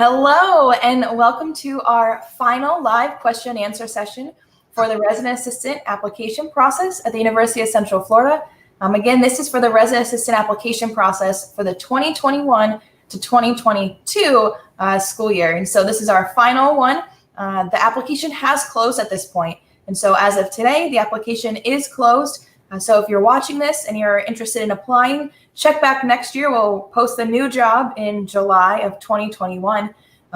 Hello, and welcome to our final live question and answer session for the resident assistant application process at the University of Central Florida. Again, this is for the resident assistant application process for the 2021 to 2022 school year. And so this is our final one. The application has closed at this point. And so as of today, the application is closed. So if you're watching this and you're interested in applying, check back next year. We'll post the new job in July of 2021.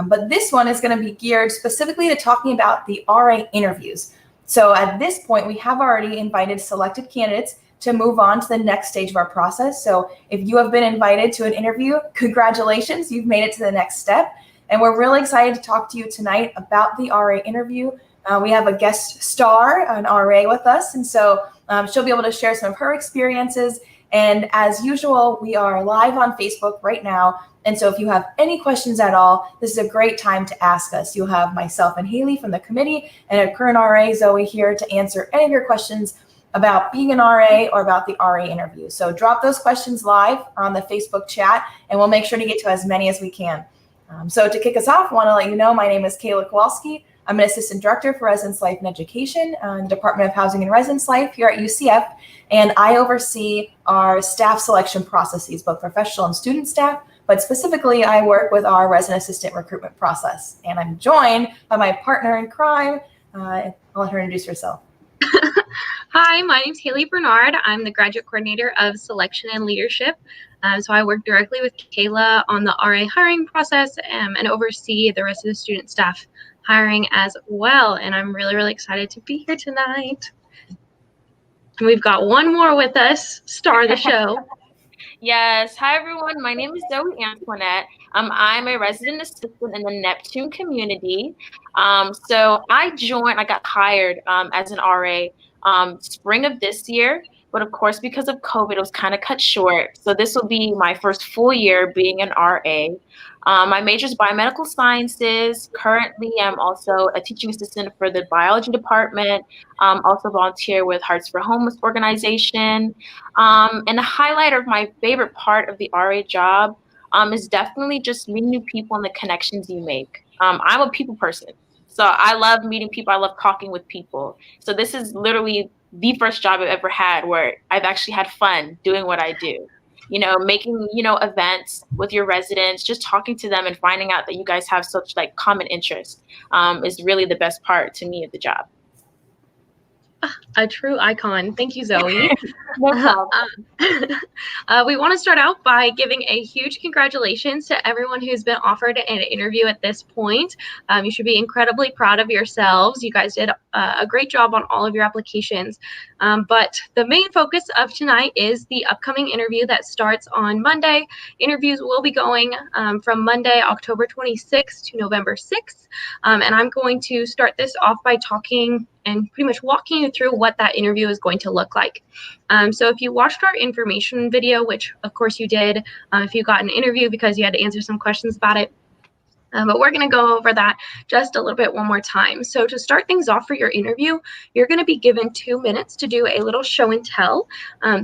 But this one is going to be geared specifically to talking about the RA interviews. So at this point, we have already invited selected candidates to move on to the next stage of our process. So if you have been invited to an interview, congratulations, you've made it to the next step. And we're really excited to talk to you tonight about the RA interview. We have a guest star, an RA with us, and so she'll be able to share some of her experiences. And as usual, we are live on Facebook right now. And so if you have any questions at all, this is a great time to ask us. You'll have myself and Haley from the committee and our current RA, Zoe, here to answer any of your questions about being an RA or about the RA interview. So drop those questions live on the Facebook chat, and we'll make sure to get to as many as we can. So to kick us off, I want to let you know my name is Kayla Kowalski. I'm an assistant director for Residence Life and Education in the Department of Housing and Residence Life here at UCF, and I oversee our staff selection processes, both professional and student staff, but specifically I work with our resident assistant recruitment process. And I'm joined by my partner in crime. I'll let her introduce herself. Hi, my name's Haley Bernard. I'm the graduate coordinator of selection and leadership. So I work directly with Kayla on the RA hiring process and oversee the rest of the student staff hiring as well. And I'm really, really excited to be here tonight. And we've got one more with us, star of the show. Yes. Hi, everyone. My name is Zoe Antoinette. I'm a resident assistant in the Neptune community. So I got hired as an RA spring of this year. But of course, because of COVID, it was kind of cut short. So this will be my first full year being an RA. My major is biomedical sciences. Currently, I'm also a teaching assistant for the biology department. Also volunteer with Hearts for Homeless organization. And the highlight of my favorite part of the RA job is definitely just meeting new people and the connections you make. I'm a people person. So I love meeting people. I love talking with people. So this is literally the first job I've ever had where I've actually had fun doing what I do. You know, making, events with your residents, just talking to them and finding out that you guys have such common interests is really the best part to me of the job. A true icon. Thank you, Zoe. No problem. We want to start out by giving a huge congratulations to everyone who's been offered an interview at this point. You should be incredibly proud of yourselves. You guys did a great job on all of your applications. But the main focus of tonight is the upcoming interview that starts on Monday. Interviews will be going from Monday, October 26th to November 6th. And I'm going to start this off by talking and pretty much walking you through what that interview is going to look like. So if you watched our information video, which of course you did, if you got an interview because you had to answer some questions about it, but we're going to go over that just a little bit one more time. So to start things off for your interview, you're going to be given 2 minutes to do a little show and tell.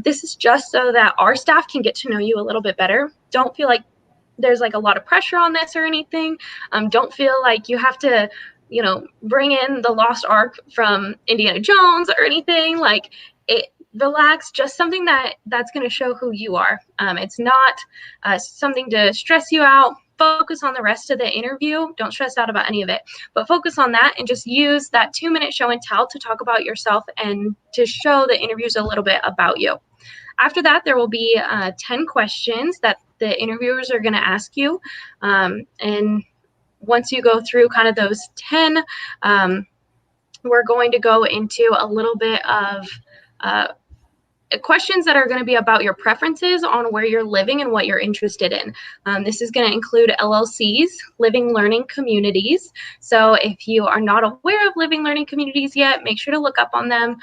This is just so that our staff can get to know you a little bit better. Don't feel like there's a lot of pressure on this or anything. Don't feel like you have to bring in the lost ark from Indiana Jones or anything. Relax, just something that's going to show who you are. It's not something to stress you out. Focus on the rest of the interview. Don't stress out about any of it, but focus on that and just use that 2 minute show and tell to talk about yourself and to show the interviews a little bit about you. After that, there will be 10 questions that the interviewers are going to ask you. And once you go through kind of those 10, we're going to go into a little bit of questions that are going to be about your preferences on where you're living and what you're interested in. This is going to include LLCs, living learning communities. So if you are not aware of living learning communities yet, make sure to look up on them,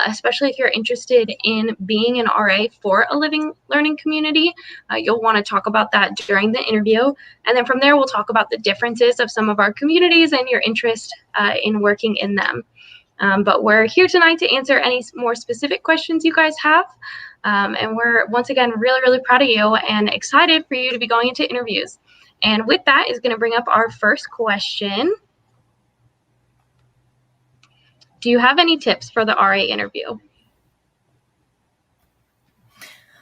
especially if you're interested in being an RA for a living learning community. You'll want to talk about that during the interview. And then from there, we'll talk about the differences of some of our communities and your interest in working in them. But we're here tonight to answer any more specific questions you guys have. And we're, once again, really, really proud of you and excited for you to be going into interviews. And with that is going to bring up our first question. Do you have any tips for the RA interview?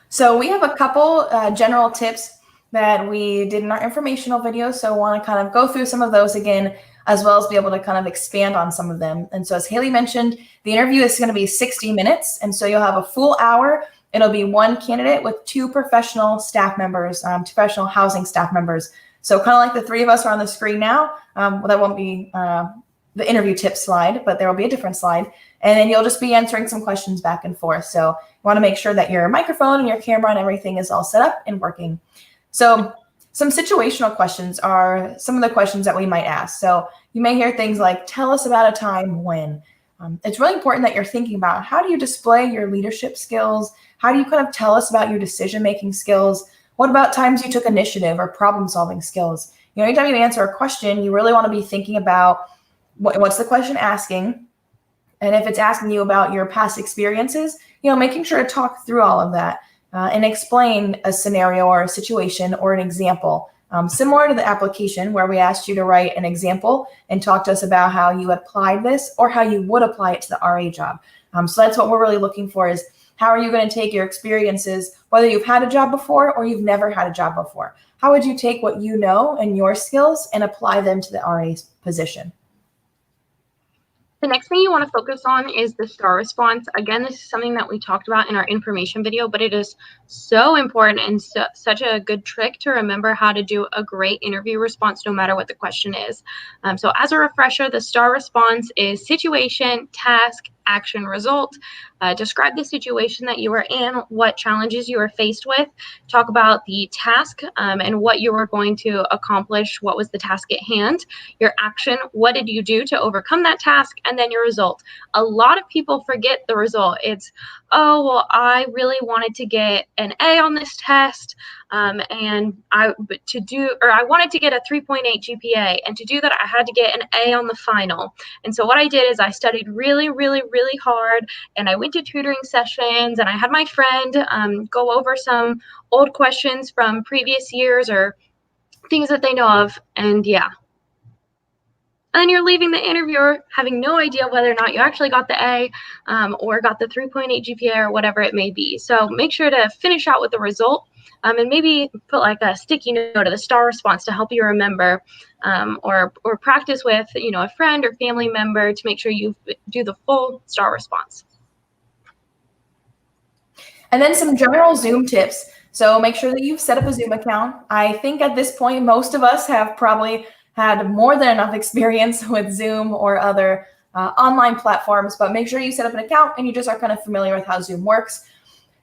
So we have a couple general tips that we did in our informational video. So I want to kind of go through some of those again, as well as be able to kind of expand on some of them. And so as Haley mentioned, the interview is going to be 60 minutes. And so you'll have a full hour. It'll be one candidate with two professional staff members, professional housing staff members. So kind of like the three of us are on the screen now. That won't be the interview tip slide, but there will be a different slide. And then you'll just be answering some questions back and forth. So you want to make sure that your microphone and your camera and everything is all set up and working. So some situational questions are some of the questions that we might ask. So you may hear things like, tell us about a time when. It's really important that you're thinking about, how do you display your leadership skills? How do you kind of tell us about your decision-making skills? What about times you took initiative or problem-solving skills? You know, anytime you answer a question, you really want to be thinking about what's the question asking? And if it's asking you about your past experiences, you know, making sure to talk through all of that and explain a scenario or a situation or an example. Similar to the application where we asked you to write an example and talk to us about how you applied this or how you would apply it to the RA job. So that's what we're really looking for, is how are you going to take your experiences, whether you've had a job before or you've never had a job before? How would you take what you know and your skills and apply them to the RA position? The next thing you want to focus on is the STAR response. Again, this is something that we talked about in our information video, but it is so important and such a good trick to remember how to do a great interview response no matter what the question is. So as a refresher, the STAR response is situation, task, action, result. Describe the situation that you were in, what challenges you were faced with. Talk about the task and what you were going to accomplish. What was the task at hand? Your action, what did you do to overcome that task? And then your result. A lot of people forget the result. It's, oh, well, I really wanted to get an A on this test, and I wanted to get a 3.8 GPA, and to do that, I had to get an A on the final. And so what I did is I studied really, really, really hard, and I went to tutoring sessions, and I had my friend go over some old questions from previous years or things that they know of, and yeah. And then you're leaving the interviewer having no idea whether or not you actually got the A or got the 3.8 GPA or whatever it may be. So make sure to finish out with the result and maybe put like a sticky note of the STAR response to help you remember or practice with, you know, a friend or family member to make sure you do the full STAR response. And then some general Zoom tips. So make sure that you've set up a Zoom account. I think at this point, most of us have probably had more than enough experience with Zoom or other online platforms, but make sure you set up an account and you just are kind of familiar with how Zoom works.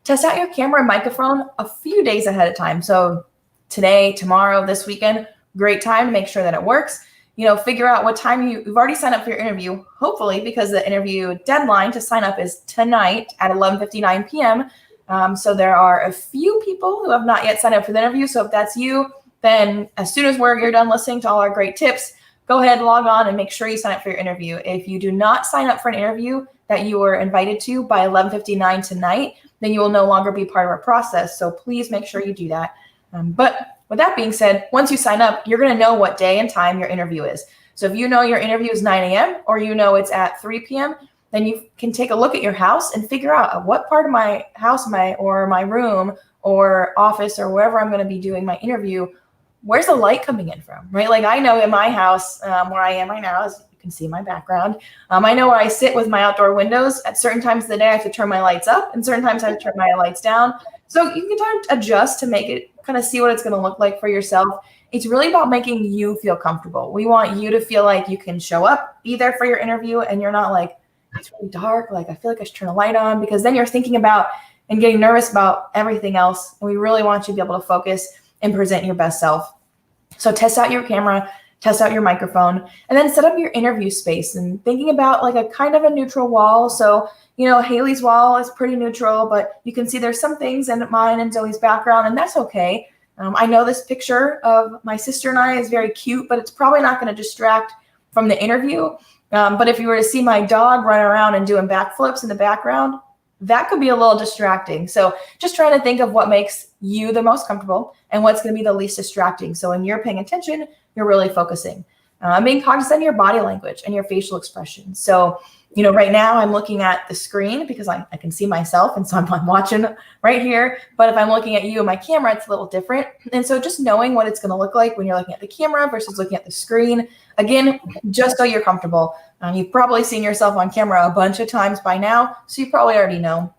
Test out your camera and microphone a few days ahead of time. So today, tomorrow, this weekend, great time to make sure that it works. You know, figure out what time you've already signed up for your interview, hopefully, because the interview deadline to sign up is tonight at 11:59 p.m. So there are a few people who have not yet signed up for the interview. So if that's you, then as soon as you're done listening to all our great tips, go ahead, log on, and make sure you sign up for your interview. If you do not sign up for an interview that you were invited to by 11:59 tonight, then you will no longer be part of our process. So please make sure you do that. But with that being said, once you sign up, you're going to know what day and time your interview is. So if you know your interview is 9 a.m. or you know it's at 3 p.m., then you can take a look at your house and figure out what part of my house or my room or office or wherever I'm going to be doing my interview, where's the light coming in from, right? Like I know in my house where I am right now, as you can see my background, I know where I sit with my outdoor windows. At certain times of the day, I have to turn my lights up, and certain times I have to turn my lights down. So you can kind of adjust to make it kind of see what it's going to look like for yourself. It's really about making you feel comfortable. We want you to feel like you can show up, be there for your interview, and you're not like, it's really dark, like I feel like I should turn a light on, because then you're thinking about and getting nervous about everything else. And we really want you to be able to focus and present your best self. So test out your camera, test out your microphone, and then set up your interview space and thinking about like a kind of a neutral wall. So, you know, Haley's wall is pretty neutral, but you can see there's some things in mine and Zoe's background, and that's okay. I know this picture of my sister and I is very cute, but it's probably not going to distract from the interview. But if you were to see my dog run around and doing backflips in the background, that could be a little distracting. So just trying to think of what makes you the most comfortable and what's going to be the least distracting. So when you're paying attention, you're really focusing. Being cognizant of your body language and your facial expressions. So, right now I'm looking at the screen because I can see myself, and so I'm watching right here. But if I'm looking at you and my camera, it's a little different. And so just knowing what it's going to look like when you're looking at the camera versus looking at the screen, again, just so you're comfortable. You've probably seen yourself on camera a bunch of times by now, so you probably already know.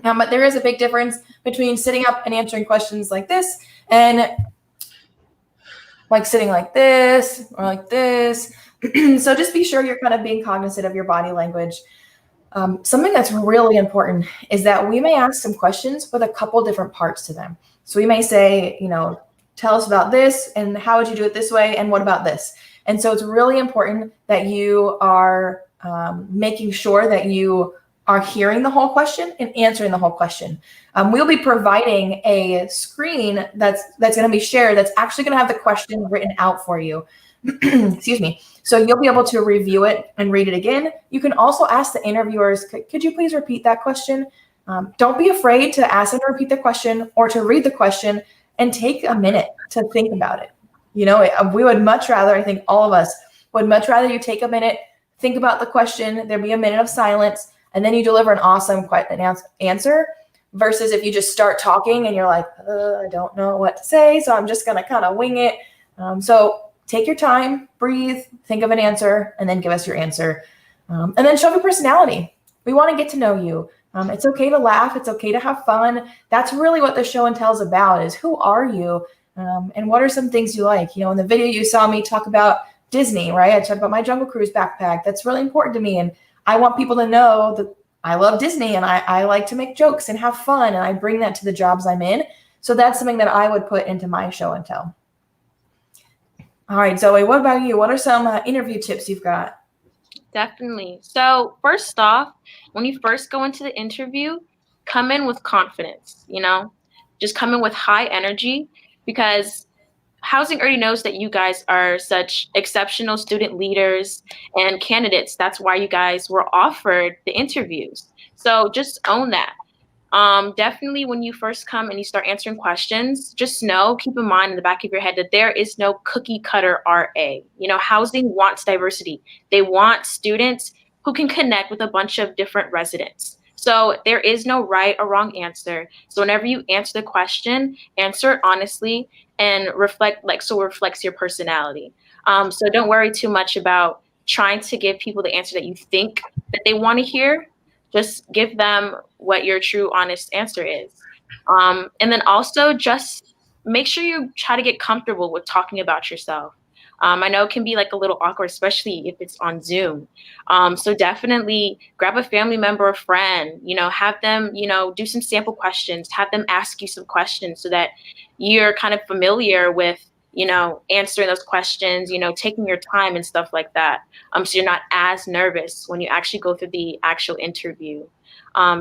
But there is a big difference between sitting up and answering questions like this and like sitting like this or like this. So just be sure you're kind of being cognizant of your body language. Something that's really important is that we may ask some questions with a couple different parts to them. So we may say, tell us about this and how would you do it this way? And what about this? And so it's really important that you are making sure that you are hearing the whole question and answering the whole question. We'll be providing a screen that's going to be shared that's actually going to have the question written out for you. Excuse me. So you'll be able to review it and read it again. You can also ask the interviewers, could you please repeat that question? Don't be afraid to ask them to repeat the question or to read the question and take a minute to think about it. We would much rather, I think all of us would much rather you take a minute, think about the question, there be a minute of silence, and then you deliver an awesome answer versus if you just start talking and you're like, I don't know what to say, so I'm just going to kind of wing it. So take your time, breathe, think of an answer, and then give us your answer. And then show your personality. We want to get to know you. It's okay to laugh. It's okay to have fun. That's really what the show and tell is about, is who are you and what are some things you like? In the video you saw me talk about Disney, right? I talked about my Jungle Cruise backpack. That's really important to me. And I want people to know that I love Disney and I like to make jokes and have fun. And I bring that to the jobs I'm in. So that's something that I would put into my show and tell. All right, Zoe, what about you? What are some interview tips you've got? Definitely. So first off, when you first go into the interview, come in with confidence, just come in with high energy, because housing already knows that you guys are such exceptional student leaders and candidates. That's why you guys were offered the interviews. So just own that. Definitely when you first come and you start answering questions, just keep in mind in the back of your head that there is no cookie cutter RA. Housing wants diversity. They want students who can connect with a bunch of different residents. So there is no right or wrong answer. So whenever you answer the question, answer it honestly and reflects your personality. So don't worry too much about trying to give people the answer that you think that they want to hear. Just give them what your true, honest answer is. And then also just make sure you try to get comfortable with talking about yourself. I know it can be like a little awkward, especially if it's on Zoom. So definitely grab a family member or friend, have them, do some sample questions, have them ask you some questions so that you're kind of familiar with, answering those questions, taking your time and stuff like that. So you're not as nervous when you actually go through the actual interview.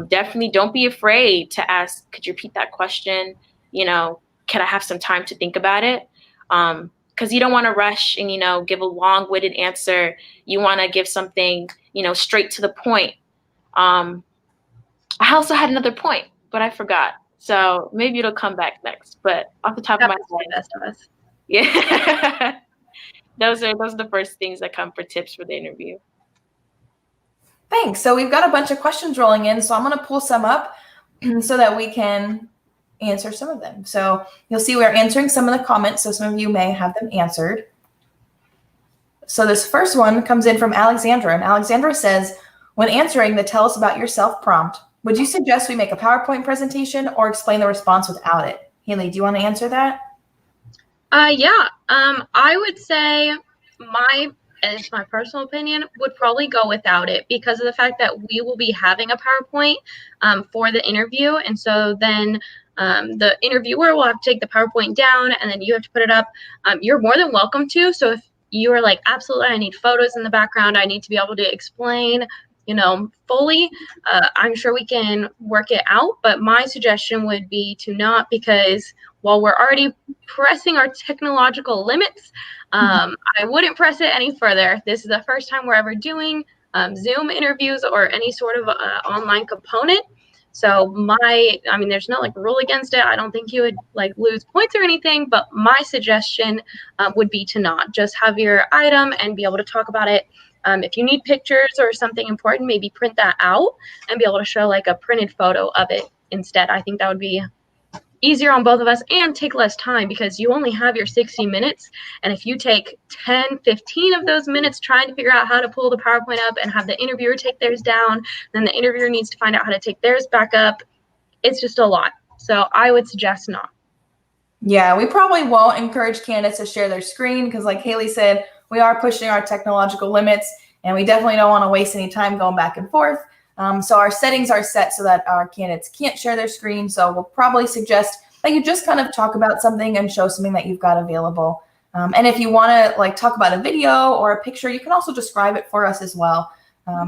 Definitely don't be afraid to ask, could you repeat that question? Can I have some time to think about it? Because you don't want to rush and, give a long-winded answer. You want to give something, straight to the point. I also had another point, but I forgot. So maybe it'll come back next. But off the top of my head, best of us. Yeah, those are the first things that come for tips for the interview. Thanks. So we've got a bunch of questions rolling in. So I'm going to pull some up so that we can answer some of them. So you'll see we're answering some of the comments. So some of you may have them answered. So this first one comes in from Alexandra. And Alexandra says, when answering the tell us about yourself prompt, would you suggest we make a PowerPoint presentation or explain the response without it? Haley, do you want to answer that? Yeah. I would say as my personal opinion, would probably go without it because of the fact that we will be having a PowerPoint for the interview. And so then the interviewer will have to take the PowerPoint down and then you have to put it up. You're more than welcome to. So if you are like, absolutely, I need photos in the background, I need to be able to explain, fully, I'm sure we can work it out. But my suggestion would be to not, because while we're already pressing our technological limits, I wouldn't press it any further. This is the first time we're ever doing Zoom interviews or any sort of online component. So there's no like rule against it. I don't think you would like lose points or anything, but my suggestion would be to not just have your item and be able to talk about it. If you need pictures or something important, maybe print that out and be able to show like a printed photo of it instead. I think that would be easier on both of us and take less time because you only have your 60 minutes. And if you take 10, 15 of those minutes trying to figure out how to pull the PowerPoint up and have the interviewer take theirs down, then the interviewer needs to find out how to take theirs back up. It's just a lot. So I would suggest not. Yeah, we probably won't encourage candidates to share their screen because like Haley said, we are pushing our technological limits and we definitely don't want to waste any time going back and forth. So our settings are set so that our candidates can't share their screen. So we'll probably suggest that you just kind of talk about something and show something that you've got available. And if you want to like talk about a video or a picture, you can also describe it for us as well.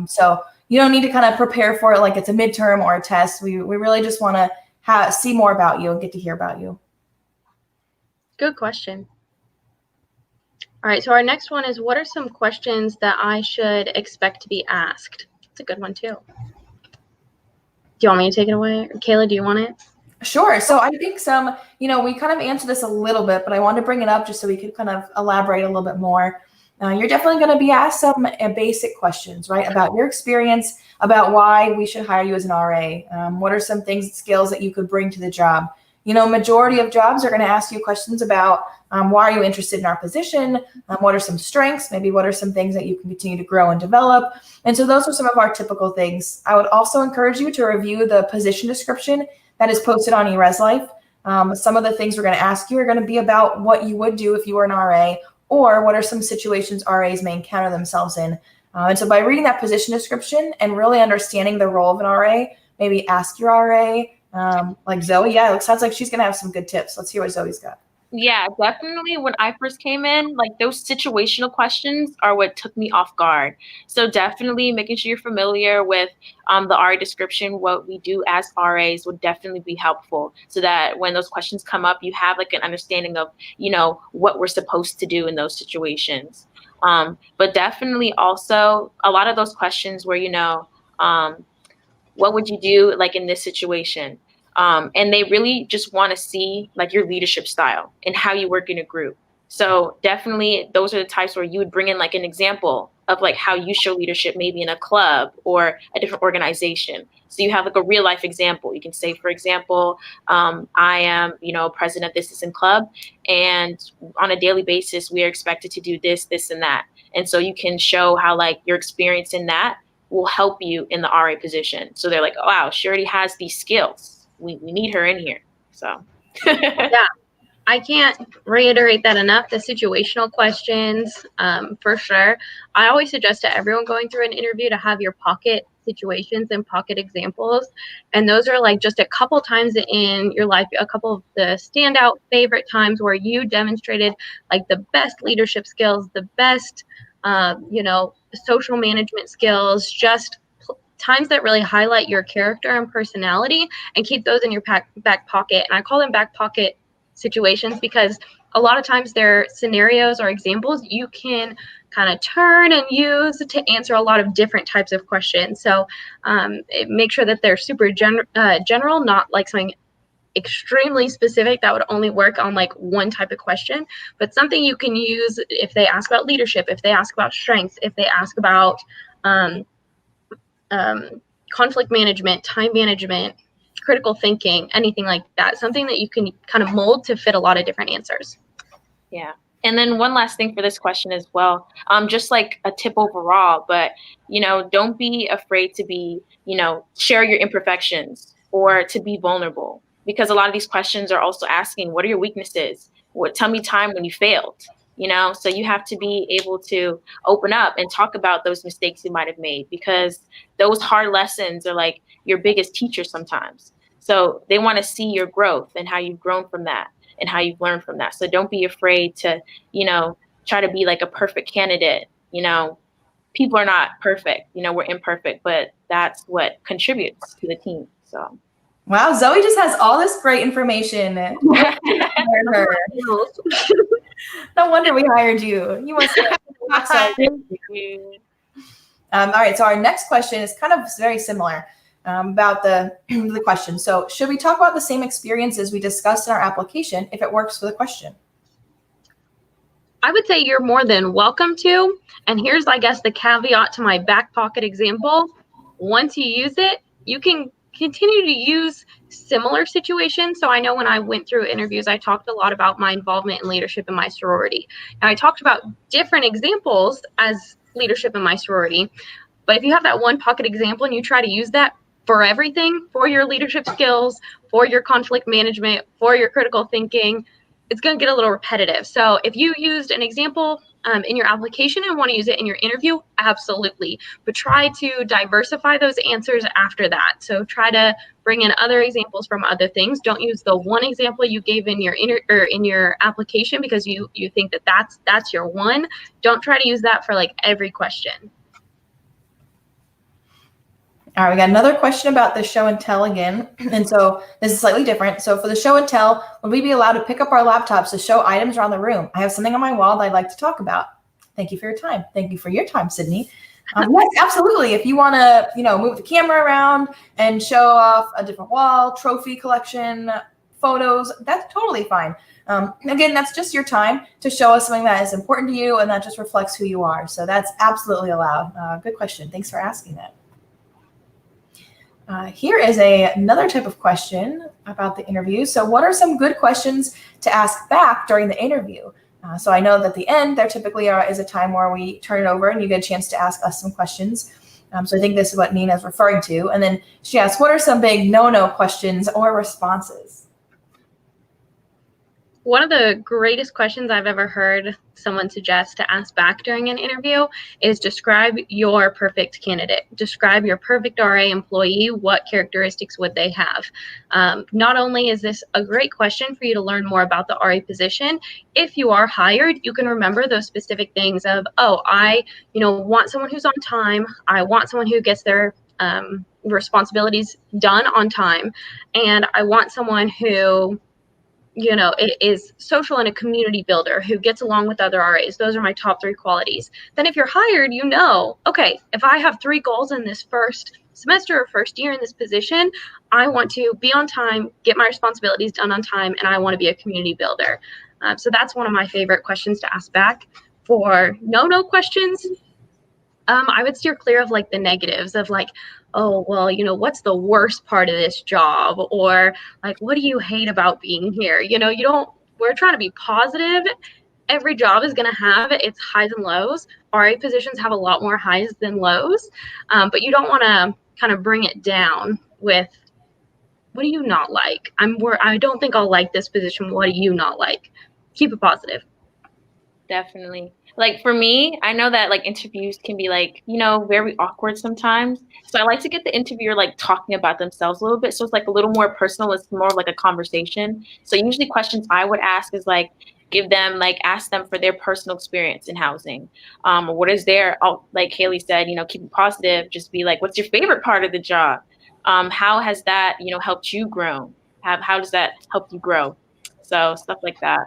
So you don't need to kind of prepare for it like it's a midterm or a test. We really just want to see more about you and get to hear about you. Good question. All right, so our next one is, what are some questions that I should expect to be asked? It's a good one too. Do you want me to take it away? Or Kayla, do you want it? Sure. So I think we kind of answered this a little bit, but I wanted to bring it up just so we could kind of elaborate a little bit more. You're definitely going to be asked some basic questions, right? About your experience, about why we should hire you as an RA. What are some skills that you could bring to the job? Majority of jobs are going to ask you questions about why are you interested in our position? What are some strengths? Maybe what are some things that you can continue to grow and develop? And so those are some of our typical things. I would also encourage you to review the position description that is posted on eResLife. Some of the things we're going to ask you are going to be about what you would do if you were an RA, or what are some situations RAs may encounter themselves in. And so by reading that position description and really understanding the role of an RA, maybe ask your RA, like Zoe. Yeah, it sounds like she's going to have some good tips. Let's hear what Zoe's got. Yeah, definitely. When I first came in, like those situational questions are what took me off guard. So definitely making sure you're familiar with the RA description, what we do as RAs would definitely be helpful so that when those questions come up, you have like an understanding of, what we're supposed to do in those situations. But definitely also a lot of those questions where, what would you do like in this situation? And they really just want to see like your leadership style and how you work in a group. So definitely those are the types where you would bring in like an example of like how you show leadership maybe in a club or a different organization. So you have like a real life example. You can say, for example, I am, president of this and club, and on a daily basis, we are expected to do this, this, and that. And so you can show how like your experience in that will help you in the RA position. So they're like, oh, wow, she already has these skills. We need her in here. So yeah, I can't reiterate that enough. The situational questions, for sure. I always suggest to everyone going through an interview to have your pocket situations and pocket examples. And those are like just a couple times in your life, a couple of the standout favorite times where you demonstrated like the best leadership skills, the best, social management skills, just times that really highlight your character and personality, and keep those in your back pocket. And I call them back pocket situations because a lot of times they're scenarios or examples you can kind of turn and use to answer a lot of different types of questions. So make sure that they're super general, not like something extremely specific that would only work on like one type of question, but something you can use if they ask about leadership, if they ask about strengths, if they ask about conflict management, time management, critical thinking, anything like that. Something that you can kind of mold to fit a lot of different answers. Yeah. And then one last thing for this question as well, just like a tip overall, but, don't be afraid to be, share your imperfections or to be vulnerable, because a lot of these questions are also asking, what are your weaknesses? Tell me time when you failed, so you have to be able to open up and talk about those mistakes you might have made, because those hard lessons are like your biggest teacher sometimes. So they want to see your growth and how you've grown from that and how you've learned from that. So don't be afraid to, try to be like a perfect candidate. People are not perfect, we're imperfect, but that's what contributes to the team. So. Wow, Zoe just has all this great information. No wonder we hired you. You must have. All right, so our next question is kind of very similar. about the question. So should we talk about the same experiences we discussed in our application if it works for the question? I would say you're more than welcome to. And here's, I guess, the caveat to my back pocket example. Once you use it, you can continue to use similar situations. So I know when I went through interviews, I talked a lot about my involvement in leadership in my sorority. Now I talked about different examples as leadership in my sorority. But if you have that one pocket example and you try to use that for everything, for your leadership skills, for your conflict management, for your critical thinking, it's going to get a little repetitive. So if you used an example in your application and want to use it in your interview, absolutely. But try to diversify those answers after that. So try to bring in other examples from other things. Don't use the one example you gave in your in your application because you think that that's your one. Don't try to use that for like every question. All right, we got another question about the show and tell again. And so this is slightly different. So for the show and tell, would we be allowed to pick up our laptops to show items around the room? I have something on my wall that I'd like to talk about. Thank you for your time. Thank you for your time, Sydney. Yes, absolutely. If you want to, move the camera around and show off a different wall, trophy collection, photos, that's totally fine. Again, that's just your time to show us something that is important to you and that just reflects who you are. So that's absolutely allowed. Good question. Thanks for asking that. Here is another type of question about the interview. So what are some good questions to ask back during the interview? So I know that at the end, there typically is a time where we turn it over and you get a chance to ask us some questions. So I think this is what Nina's referring to. And then she asks, what are some big no-no questions or responses? One of the greatest questions I've ever heard someone suggest to ask back during an interview is describe your perfect candidate. Describe your perfect RA employee. What characteristics would they have? Not only is this a great question for you to learn more about the RA position, if you are hired, you can remember those specific things of, oh, I want someone who's on time. I want someone who gets their responsibilities done on time. And I want someone who is social and a community builder who gets along with other RAs. Those are my top 3 qualities. Then if you're hired, okay, if I have 3 goals in this first semester or first year in this position, I want to be on time, get my responsibilities done on time, and I want to be a community builder. So that's one of my favorite questions to ask back. For no questions, I would steer clear of like the negatives of like, oh, well, what's the worst part of this job? Or like, what do you hate about being here? We're trying to be positive. Every job is going to have its highs and lows. RA positions have a lot more highs than lows, but you don't want to kind of bring it down with, what do you not like? I don't think I'll like this position. What do you not like? Keep it positive. Definitely. Like for me, I know that like interviews can be like, very awkward sometimes. So I like to get the interviewer like talking about themselves a little bit. So it's like a little more personal. It's more like a conversation. So usually questions I would ask is like, ask them for their personal experience in housing. What is their, like Haley said, keep it positive. Just be like, what's your favorite part of the job? How has that, helped you grow? How does that help you grow? So stuff like that.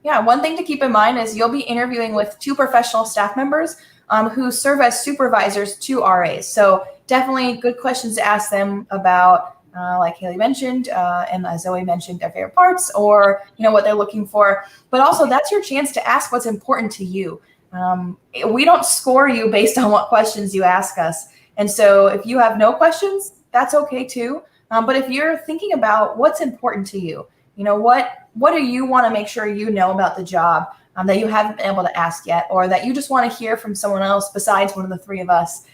Yeah, one thing to keep in mind is you'll be interviewing with 2 professional staff members who serve as supervisors to RAs. So definitely good questions to ask them about, like Haley mentioned, and as Zoe mentioned, their favorite parts or, what they're looking for. But also that's your chance to ask what's important to you. We don't score you based on what questions you ask us. And so if you have no questions, that's okay too. But if you're thinking about what's important to you, what do you want to make sure you know about the job that you haven't been able to ask yet, or that you just want to hear from someone else besides one of the 3 of us?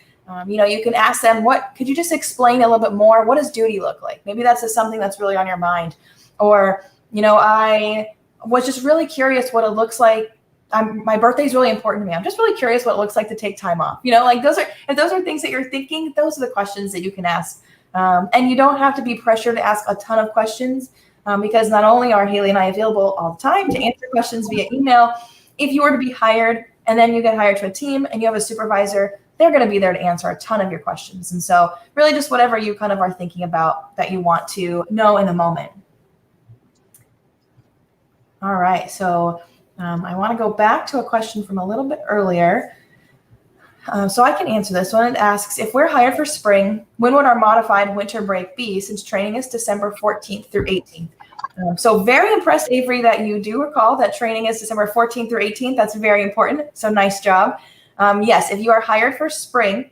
You can ask them, could you just explain a little bit more? What does duty look like? Maybe that's just something that's really on your mind. Or, I was just really curious what it looks like. My birthday is really important to me. I'm just really curious what it looks like to take time off. If those are things that you're thinking, those are the questions that you can ask. And you don't have to be pressured to ask a ton of questions. Because not only are Haley and I available all the time to answer questions via email, if you were to be hired and then you get hired to a team and you have a supervisor, they're going to be there to answer a ton of your questions. And so really just whatever you kind of are thinking about that you want to know in the moment. All right, so I want to go back to a question from a little bit earlier. So I can answer this one. It asks, if we're hired for spring, when would our modified winter break be, since training is December 14th through 18th? So very impressed, Avery, that you do recall that training is December 14th through 18th. That's very important. So nice job. Yes, if you are hired for spring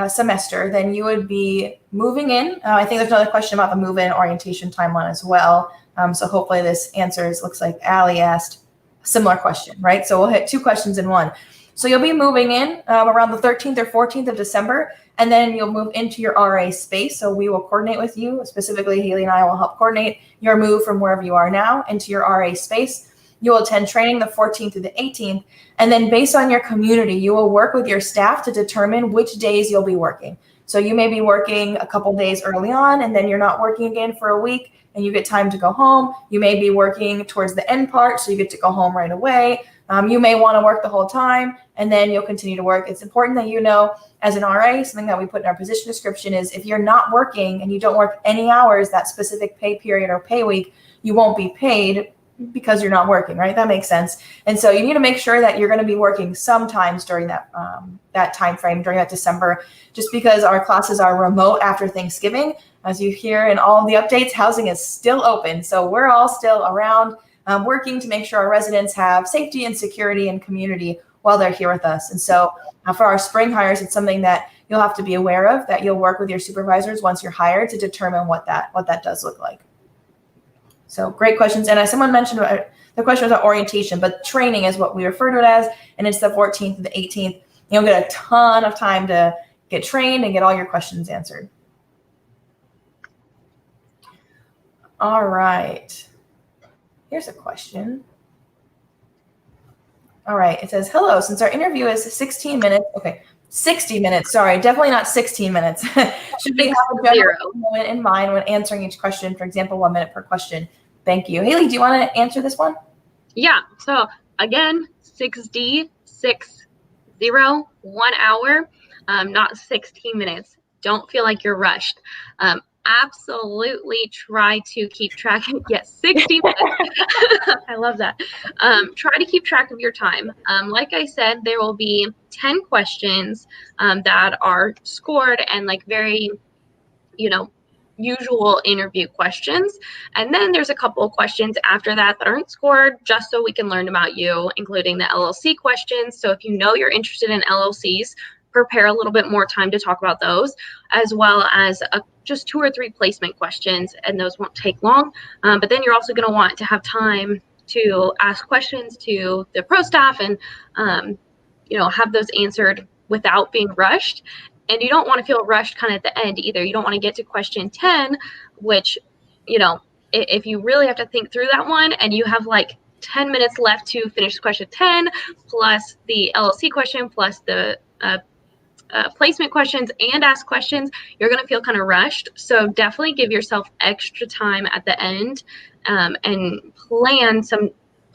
semester, then you would be moving in. I think there's another question about the move-in orientation timeline as well. So hopefully this answers, looks like Allie asked a similar question, right? So we'll hit 2 questions in one. So you'll be moving in around the 13th or 14th of December, and then you'll move into your RA space. So we will coordinate with you. Specifically, Haley and I will help coordinate your move from wherever you are now into your RA space. You will attend training the 14th through the 18th. And then based on your community, you will work with your staff to determine which days you'll be working. So you may be working a couple days early on, and then you're not working again for a week, and you get time to go home. You may be working towards the end part, so you get to go home right away. You may want to work the whole time, and then you'll continue to work. It's important that you know, as an RA, something that we put in our position description is if you're not working and you don't work any hours that specific pay period or pay week, you won't be paid because you're not working, right? That makes sense. And so you need to make sure that you're going to be working sometimes during that that time frame, during that December, just because our classes are remote after Thanksgiving. As you hear in all of the updates, housing is still open. So we're all still around working to make sure our residents have safety and security and community while they're here with us. And so for our spring hires, it's something that you'll have to be aware of, that you'll work with your supervisors once you're hired to determine what that does look like. So great questions. And as someone mentioned, the question was about orientation, but training is what we refer to it as, and it's the 14th to the 18th. You'll get a ton of time to get trained and get all your questions answered. All right. Here's a question. All right. It says, hello, since our interview is 16 minutes, okay, 60 minutes, sorry, definitely not 16 minutes. Should we have a general moment in mind when answering each question? For example, 1 minute per question. Thank you. Haley, do you want to answer this one? Yeah. So again, 6D, 6, 0, 1 hour, not 16 minutes. Don't feel like you're rushed. Absolutely try to keep track. Yes, 60 minutes. I love that. Try to keep track of your time. Like I said, there will be 10 questions that are scored and like very, usual interview questions. And then there's a couple of questions after that aren't scored, just so we can learn about you, including the LLC questions. So if you know you're interested in LLCs, prepare a little bit more time to talk about those, as well as just 2 or 3 placement questions, and those won't take long. But then you're also going to want to have time to ask questions to the pro staff and, have those answered without being rushed. And you don't want to feel rushed kind of at the end either. You don't want to get to question 10, which, if you really have to think through that one and you have like 10 minutes left to finish question 10, plus the LLC question, plus the placement questions and ask questions, you're going to feel kind of rushed. So definitely give yourself extra time at the end and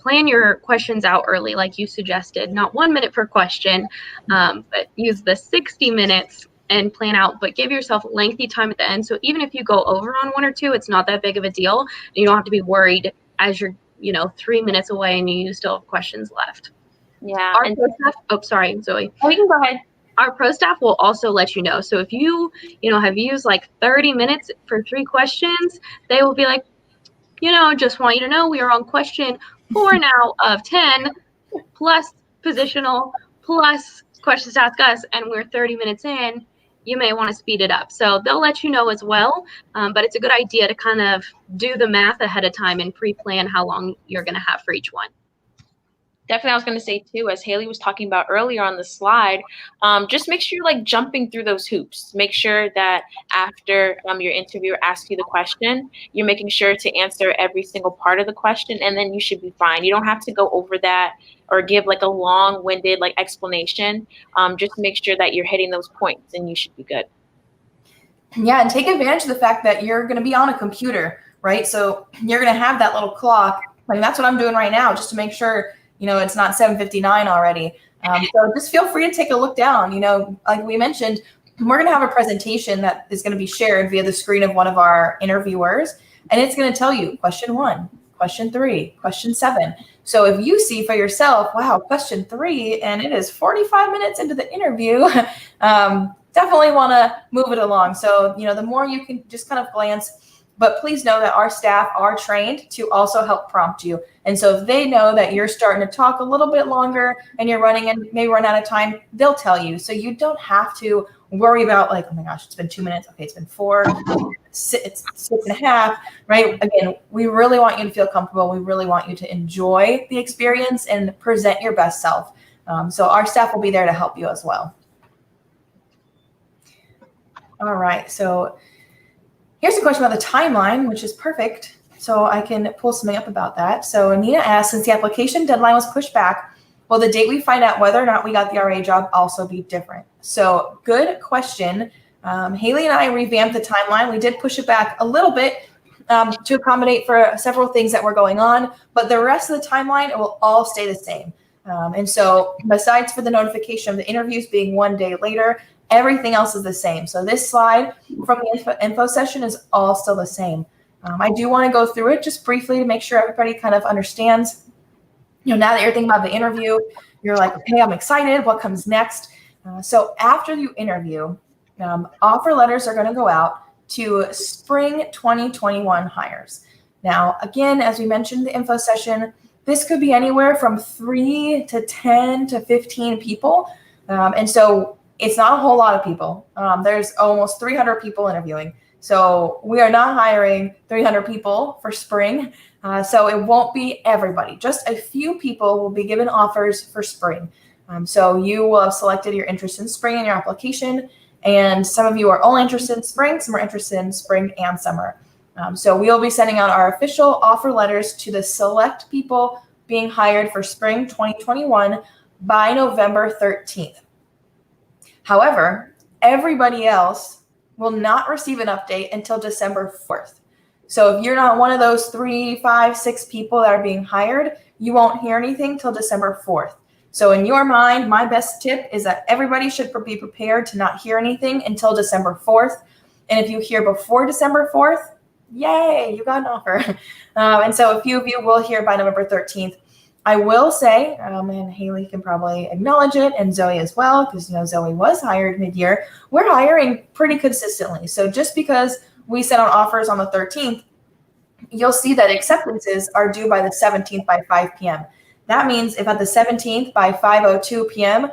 plan your questions out early, like you suggested. Not 1 minute per question, but use the 60 minutes and plan out, but give yourself lengthy time at the end. So even if you go over on 1 or 2, it's not that big of a deal. You don't have to be worried as you're 3 minutes away and you still have questions left. Yeah. Our pro staff, sorry, Zoe. Oh, you can go ahead. Our pro staff will also let you know. So if you, have used like 30 minutes for 3 questions, they will be like, just want you to know we are on question 4 now of 10, plus positional, plus questions to ask us, and we're 30 minutes in. You may want to speed it up. So they'll let you know as well, but it's a good idea to kind of do the math ahead of time and pre-plan how long you're going to have for each one. Definitely, I was going to say too, as Haley was talking about earlier on the slide, just make sure you're like jumping through those hoops. Make sure that after your interviewer asks you the question, you're making sure to answer every single part of the question, and then you should be fine. You don't have to go over that or give like a long-winded like explanation. Just make sure that you're hitting those points, and you should be good. Yeah, and take advantage of the fact that you're going to be on a computer, right? So you're going to have that little clock. Like that's what I'm doing right now, just to make sure it's not 7:59 already. So just feel free to take a look down. Like we mentioned, we're going to have a presentation that is going to be shared via the screen of one of our interviewers, and it's going to tell you question 1, question 3, question 7. So if you see for yourself, wow, question 3, and it is 45 minutes into the interview, definitely want to move it along. So, the more you can just kind of glance, but please know that our staff are trained to also help prompt you. And so if they know that you're starting to talk a little bit longer and you're running and may run out of time, they'll tell you. So you don't have to worry about like, oh my gosh, it's been 2 minutes. Okay, it's been 4, it's 6.5, right? Again, we really want you to feel comfortable. We really want you to enjoy the experience and present your best self. So our staff will be there to help you as well. All right, so here's a question about the timeline, which is perfect. So I can pull something up about that. So Anita asked, since the application deadline was pushed back, will the date we find out whether or not we got the RA job also be different? So good question. Haley and I revamped the timeline. We did push it back a little bit to accommodate for several things that were going on, but the rest of the timeline, it will all stay the same. And so besides for the notification of the interviews being 1 day later, everything else is the same. So this slide from the info session is all still the same. I do want to go through it just briefly to make sure everybody kind of understands. Now that you're thinking about the interview, you're like, okay, I'm excited. What comes next? So after you interview, offer letters are going to go out to spring 2021 hires. Now, again, as we mentioned in the info session, this could be anywhere from 3 to 10 to 15 people. And so it's not a whole lot of people. There's almost 300 people interviewing. So we are not hiring 300 people for spring. So it won't be everybody. Just a few people will be given offers for spring. So you will have selected your interest in spring in your application. And some of you are only interested in spring. Some are interested in spring and summer. So we'll be sending out our official offer letters to the select people being hired for spring 2021 by November 13th. However, everybody else will not receive an update until December 4th. So if you're not one of those 3, 5, 6 people that are being hired, you won't hear anything till December 4th. So in your mind, my best tip is that everybody should be prepared to not hear anything until December 4th. And if you hear before December 4th, yay, you got an offer. And so a few of you will hear by November 13th. I will say, and Haley can probably acknowledge it, and Zoe as well, because Zoe was hired mid-year. We're hiring pretty consistently. So just because we sent out offers on the 13th, you'll see that acceptances are due by the 17th by 5 p.m. That means if at the 17th by 5:02 p.m.,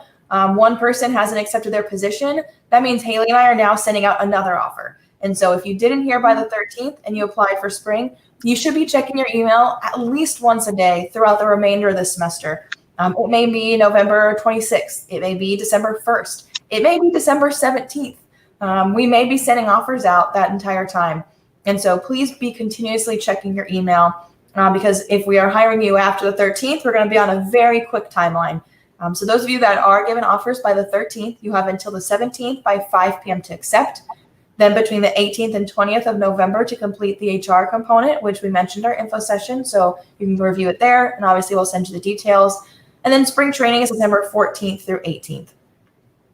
one person hasn't accepted their position, that means Haley and I are now sending out another offer. And so if you didn't hear by the 13th and you applied for spring, you should be checking your email at least once a day throughout the remainder of the semester. It may be November 26th. It may be December 1st. It may be December 17th. We may be sending offers out that entire time. And so please be continuously checking your email because if we are hiring you after the 13th, we're going to be on a very quick timeline. So those of you that are given offers by the 13th, you have until the 17th by 5 p.m. to accept. Then between the 18th and 20th of November to complete the HR component, which we mentioned our info session. So you can review it there. And obviously we'll send you the details. And then spring training is December 14th through 18th.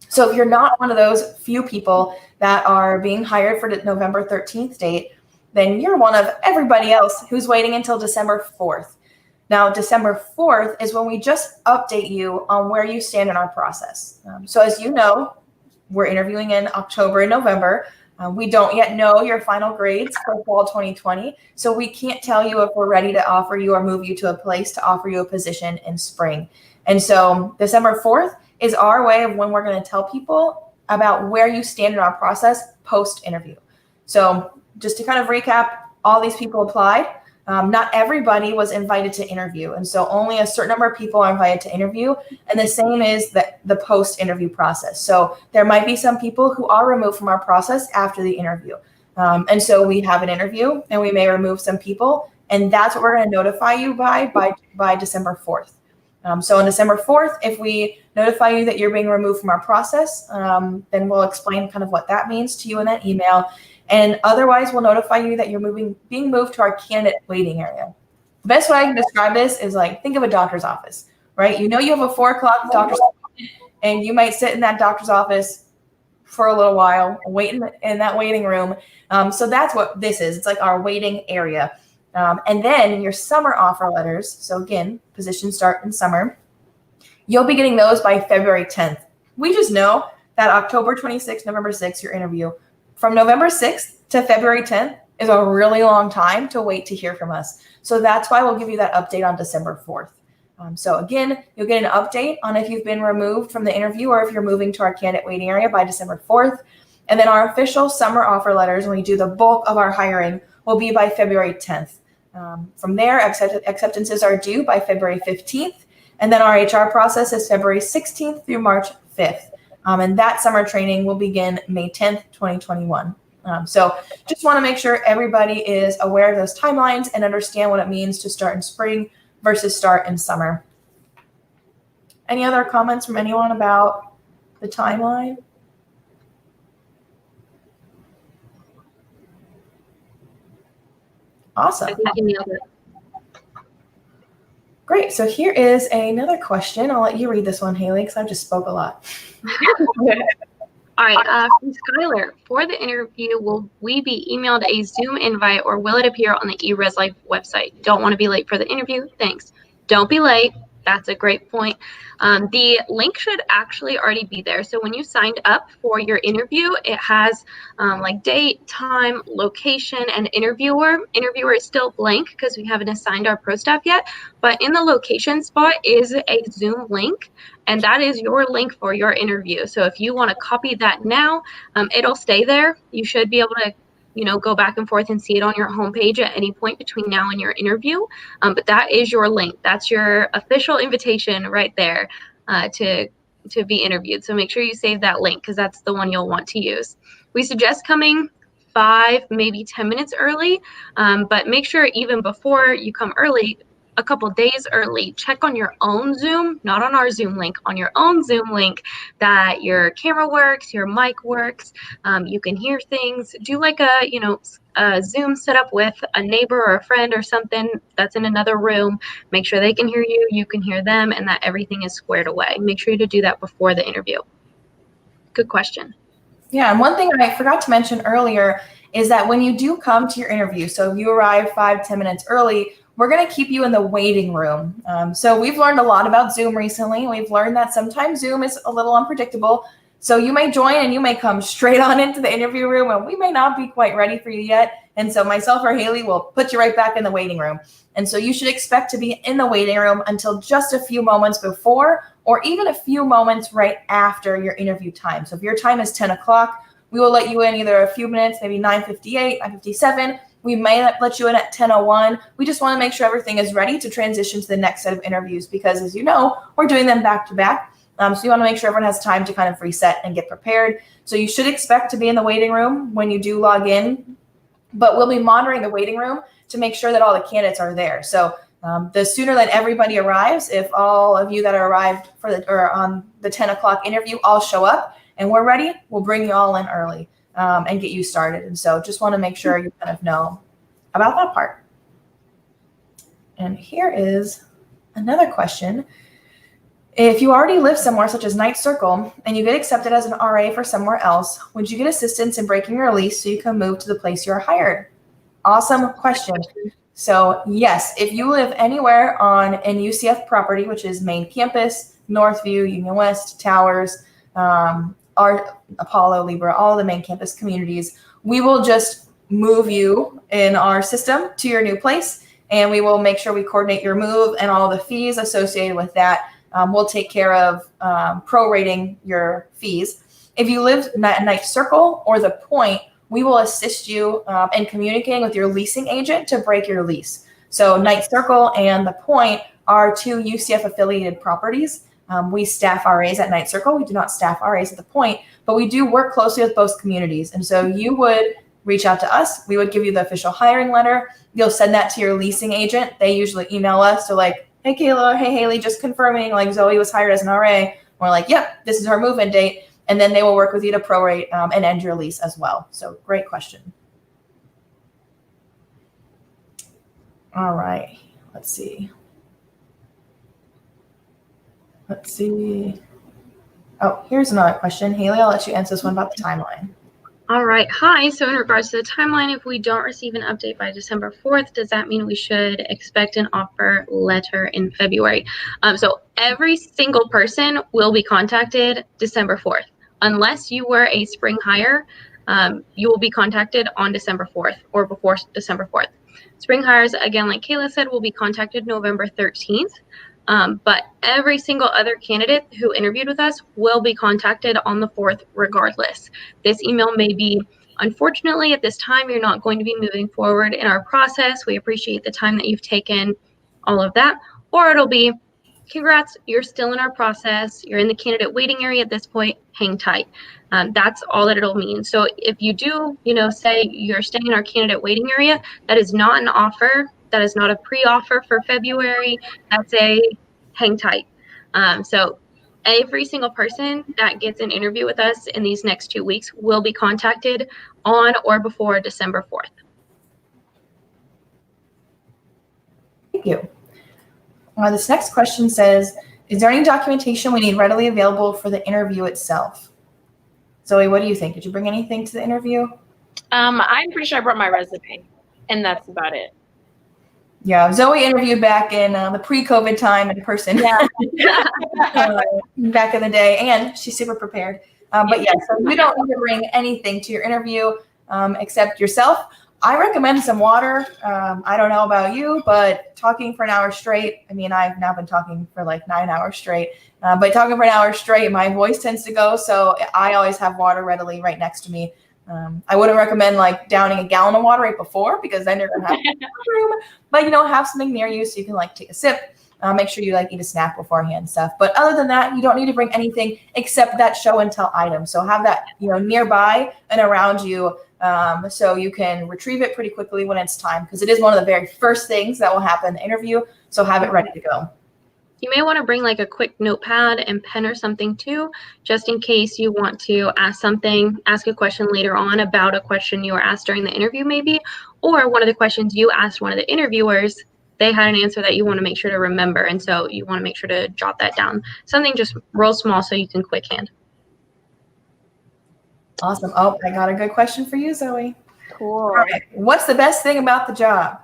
So if you're not one of those few people that are being hired for the November 13th date, then you're one of everybody else who's waiting until December 4th. Now, December 4th is when we just update you on where you stand in our process. So as you know, we're interviewing in October and November. We don't yet know your final grades for fall 2020, so we can't tell you if we're ready to offer you or move you to a place to offer you a position in spring. And so December 4th is our way of when we're going to tell people about where you stand in our process post-interview. So just to kind of recap, all these people applied. Not everybody was invited to interview. And so only a certain number of people are invited to interview. And the same is the post-interview process. So there might be some people who are removed from our process after the interview. And so we have an interview and we may remove some people. And that's what we're going to notify you by December 4th. So on December 4th, if we notify you that you're being removed from our process, then we'll explain kind of what that means to you in that email. And otherwise, we'll notify you that you're being moved to our candidate waiting area. The best way I can describe this is like, think of a doctor's office, right? You have a 4 o'clock doctor's appointment, and you might sit in that doctor's office for a little while, waiting in that waiting room. So that's what this is. It's like our waiting area. And then your summer offer letters, so again, positions start in summer, you'll be getting those by February 10th. We just know that October 26th, November 6th, your interview. From November 6th to February 10th is a really long time to wait to hear from us. So that's why we'll give you that update on December 4th. So again, you'll get an update on if you've been removed from the interview or if you're moving to our candidate waiting area by December 4th. And then our official summer offer letters, when we do the bulk of our hiring, will be by February 10th. From there, acceptances are due by February 15th. And then our HR process is February 16th through March 5th. And that summer training will begin May 10th, 2021. So just want to make sure everybody is aware of those timelines and understand what it means to start in spring versus start in summer. Any other comments from anyone about the timeline? Awesome. Great. So here is another question. I'll let you read this one, Haley, because I just spoke a lot. All right, from Skylar, for the interview, will we be emailed a Zoom invite or will it appear on the eResLife website? Don't want to be late for the interview. Thanks. Don't be late. That's a great point. The link should actually already be there. So when you signed up for your interview, it has like date, time, location, and interviewer. Interviewer is still blank because we haven't assigned our pro staff yet. But in the location spot is a Zoom link, and that is your link for your interview. So if you want to copy that now, it'll stay there. You should be able to go back and forth and see it on your homepage at any point between now and your interview. But that is your link. That's your official invitation right there to be interviewed. So make sure you save that link because that's the one you'll want to use. We suggest coming 5, maybe 10 minutes early, but make sure even before you come early, a couple days early, check on your own Zoom, not on our Zoom link, on your own Zoom link, that your camera works, your mic works, you can hear things. Do like a Zoom setup with a neighbor or a friend or something that's in another room. Make sure they can hear you, you can hear them, and that everything is squared away. Make sure to do that before the interview. Good question. Yeah, and one thing I forgot to mention earlier is that when you do come to your interview, so if you arrive 5-10 minutes early, we're going to keep you in the waiting room. So we've learned a lot about Zoom recently. We've learned that sometimes Zoom is a little unpredictable. So you may join and you may come straight on into the interview room and we may not be quite ready for you yet. And so myself or Haley will put you right back in the waiting room. And so you should expect to be in the waiting room until just a few moments before or even a few moments right after your interview time. So if your time is 10 o'clock, we will let you in either a few minutes, maybe 9:58, 9:57. We may let you in at 10:01. We just want to make sure everything is ready to transition to the next set of interviews because, as you know, we're doing them back to back. So you want to make sure everyone has time to kind of reset and get prepared. So you should expect to be in the waiting room when you do log in, but we'll be monitoring the waiting room to make sure that all the candidates are there. So the sooner that everybody arrives, if all of you that are arrived or on the 10 o'clock interview all show up and we're ready, we'll bring you all in early. And get you started. And so just want to make sure you kind of know about that part. And here is another question. If you already live somewhere such as Night Circle and you get accepted as an RA for somewhere else, would you get assistance in breaking your lease so you can move to the place you're hired? Awesome question. So yes, if you live anywhere on an UCF property, which is main campus, Northview, Union West, Towers, our Apollo, Libra, all the main campus communities, we will just move you in our system to your new place, and we will make sure we coordinate your move and all the fees associated with that. We'll take care of prorating your fees. If you live in Night Circle or the Point, we will assist you in communicating with your leasing agent to break your lease. So Night Circle and the Point are 2 UCF affiliated properties. We staff RAs at Night Circle. We do not staff RAs at the Point, but we do work closely with both communities. And so you would reach out to us. We would give you the official hiring letter. You'll send that to your leasing agent. They usually email us. So like, hey, Kayla, hey, Haley, just confirming like Zoe was hired as an RA. We're like, yep, this is her move-in date. And then they will work with you to prorate and end your lease as well. So great question. All right, let's see. Oh, here's another question. Haley, I'll let you answer this one about the timeline. All right. Hi. So in regards to the timeline, if we don't receive an update by December 4th, does that mean we should expect an offer letter in February? So every single person will be contacted December 4th. Unless you were a spring hire, you will be contacted on December 4th or before December 4th. Spring hires, again, like Kayla said, will be contacted November 13th. But every single other candidate who interviewed with us will be contacted on the 4th regardless. This email may be, unfortunately, at this time, you're not going to be moving forward in our process. We appreciate the time that you've taken, all of that. Or it'll be, congrats, you're still in our process. You're in the candidate waiting area at this point. Hang tight. That's all that it'll mean. So if you do, say you're staying in our candidate waiting area, that is not an offer. That is not a pre-offer for February. That's a hang tight. So every single person that gets an interview with us in these next 2 weeks will be contacted on or before December 4th. Thank you. This next question says, is there any documentation we need readily available for the interview itself? Zoe, what do you think? Did you bring anything to the interview? I'm pretty sure I brought my resume, and that's about it. Yeah, Zoe interviewed back in the pre-COVID time in person. Yeah. Back in the day, and she's super prepared. But yeah, so you don't need to bring anything to your interview except yourself. I recommend some water. I don't know about you, but talking for an hour straight, I mean, I've now been talking for like 9 hours straight, but talking for an hour straight, my voice tends to go. So I always have water readily right next to me. I wouldn't recommend like downing a gallon of water right before, because then you're going to have room, but have something near you so you can like take a sip. Make sure you like eat a snack beforehand and stuff. But other than that, you don't need to bring anything except that show and tell item. So have that, nearby and around you, so you can retrieve it pretty quickly when it's time, because it is one of the very first things that will happen in the interview. So have it ready to go. You may want to bring like a quick notepad and pen or something too, just in case you want to ask a question later on about a question you were asked during the interview maybe, or one of the questions you asked one of the interviewers, they had an answer that you want to make sure to remember. And so you want to make sure to jot that down. Something just real small so you can quick hand. Awesome. Oh, I got a good question for you, Zoe. Cool. All right. What's the best thing about the job?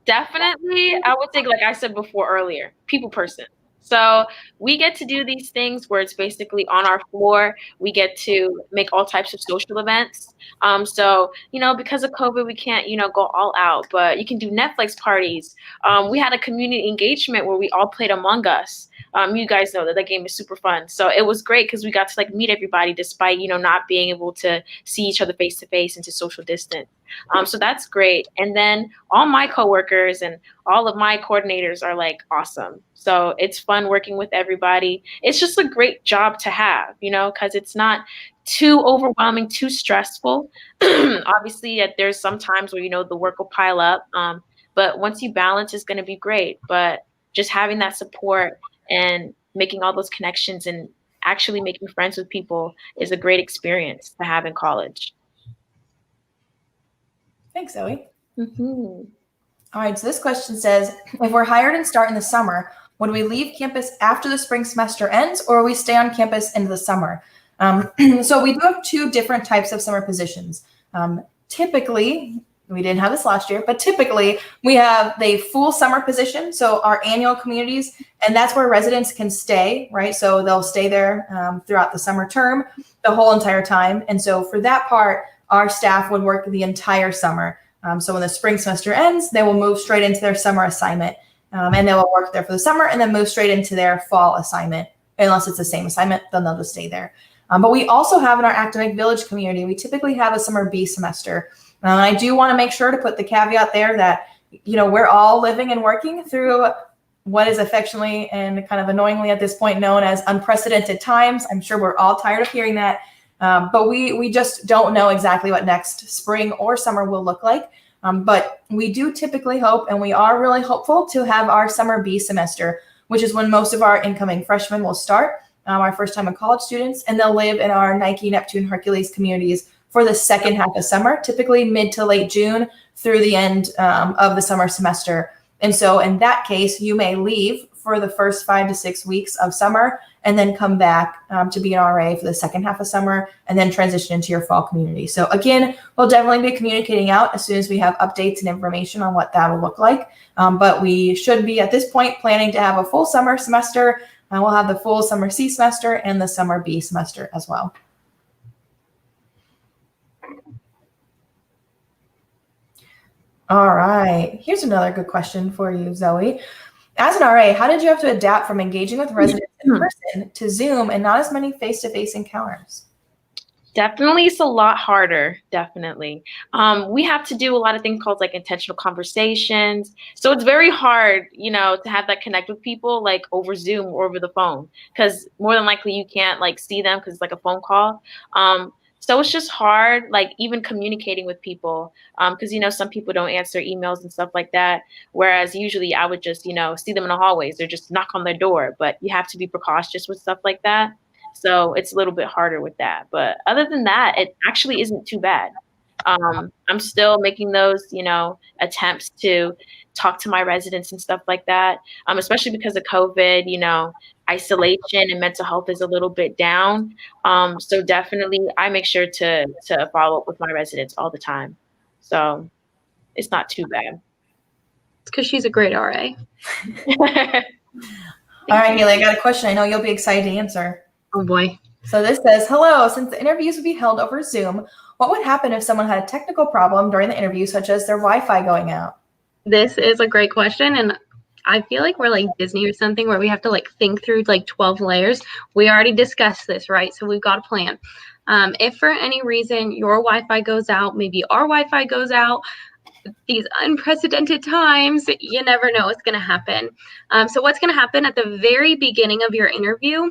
Definitely, I would think, like I said before earlier, people person. So we get to do these things where it's basically on our floor. We get to make all types of social events. So, because of COVID, we can't, go all out, but you can do Netflix parties. We had a community engagement where we all played Among Us. You guys know that game is super fun. So it was great because we got to like meet everybody despite, not being able to see each other face to face and to social distance. So that's great. And then all my coworkers and all of my coordinators are like awesome. So it's fun working with everybody. It's just a great job to have, because it's not too overwhelming, too stressful. Obviously, there's some times where, the work will pile up. But once you balance, it's going to be great. But just having that support and making all those connections and actually making friends with people is a great experience to have in college. Thanks, Zoe. Mm-hmm. All right, so this question says, if we're hired and start in the summer, would we leave campus after the spring semester ends, or will we stay on campus into the summer? So we do have two different types of summer positions. Typically, we didn't have this last year, but typically we have the full summer position. So our annual communities, and that's where residents can stay, right? So they'll stay there throughout the summer term, the whole entire time. And so for that part, our staff would work the entire summer. So when the spring semester ends, they will move straight into their summer assignment, and they will work there for the summer and then move straight into their fall assignment. Unless it's the same assignment, then they'll just stay there. But we also have in our Academic Village community, we typically have a summer B semester. I do want to make sure to put the caveat there that, we're all living and working through what is affectionately and kind of annoyingly at this point known as unprecedented times. I'm sure we're all tired of hearing that. But we just don't know exactly what next spring or summer will look like. But we do typically hope, and we are really hopeful to have our summer B semester, which is when most of our incoming freshmen will start, our first time in college students, and they'll live in our Nike, Neptune, Hercules communities for the second half of summer, typically mid to late June through the end of the summer semester. And so in that case, you may leave for the first 5 to 6 weeks of summer, and then come back to be an RA for the second half of summer, and then transition into your fall community. So again, we'll definitely be communicating out as soon as we have updates and information on what that will look like. But we should be at this point planning to have a full summer semester. We'll have the full summer C semester and the summer B semester as well. All right, here's another good question for you, Zoe. As an RA, how did you have to adapt from engaging with residents in person to Zoom and not as many face-to-face encounters? Definitely, it's a lot harder. Definitely. We have to do a lot of things called like intentional conversations. So it's very hard, you know, to have that connect with people like over Zoom or over the phone, because more than likely you can't like see them because it's like a phone call. So it's just hard, like even communicating with people, because, you know, some people don't answer emails and stuff like that. Whereas usually I would just, you know, see them in the hallways or just knock on their door. But you have to be precautious with stuff like that. So it's a little bit harder with that. But other than that, it actually isn't too bad. I'm still making those, you know, attempts to talk to my residents and stuff like that, especially because of COVID, you know, isolation and mental health is a little bit down. So definitely I make sure to follow up with my residents all the time. So it's not too bad. It's because she's a great RA. All right, Haley, I got a question I know you'll be excited to answer. Oh boy. So this says, hello, since the interviews would be held over Zoom, what would happen if someone had a technical problem during the interview, such as their Wi-Fi going out? This is a great question, and I feel like we're like Disney or something where we have to like think through like 12 layers. We already discussed this, right? So we've got a plan. If for any reason your Wi-Fi goes out, maybe our Wi-Fi goes out, these unprecedented times, you never know what's going to happen. So what's going to happen at the very beginning of your interview,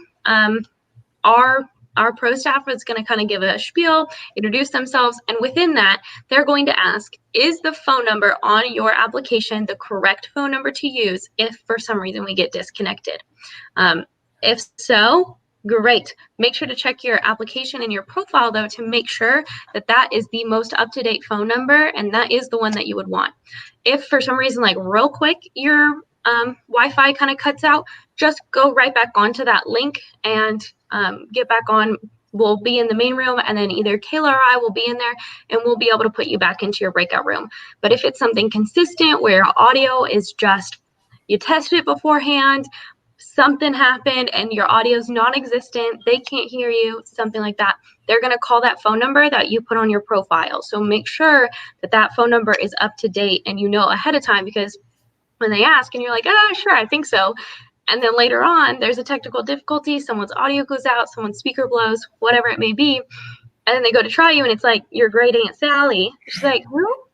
our pro staff is going to kind of give a spiel, introduce themselves, and within that, they're going to ask, is the phone number on your application the correct phone number to use if for some reason we get disconnected? If so, great. Make sure to check your application and your profile, though, to make sure that that is the most up-to-date phone number, and that is the one that you would want. If for some reason, like real quick, your Wi-Fi kind of cuts out, just go right back onto that link and get back on. We'll be in the main room, and then either Kayla or I will be in there, and we'll be able to put you back into your breakout room. But if it's something consistent where audio is just, you tested it beforehand, something happened and your audio is non-existent, they can't hear you, something like that, they're going to call that phone number that you put on your profile. So make sure that that phone number is up to date and you know ahead of time, because when they ask and you're like, oh, sure, I think so. And then later on, there's a technical difficulty, someone's audio goes out, someone's speaker blows, whatever it may be. And then they go to try you and it's like, your great Aunt Sally. She's like, well,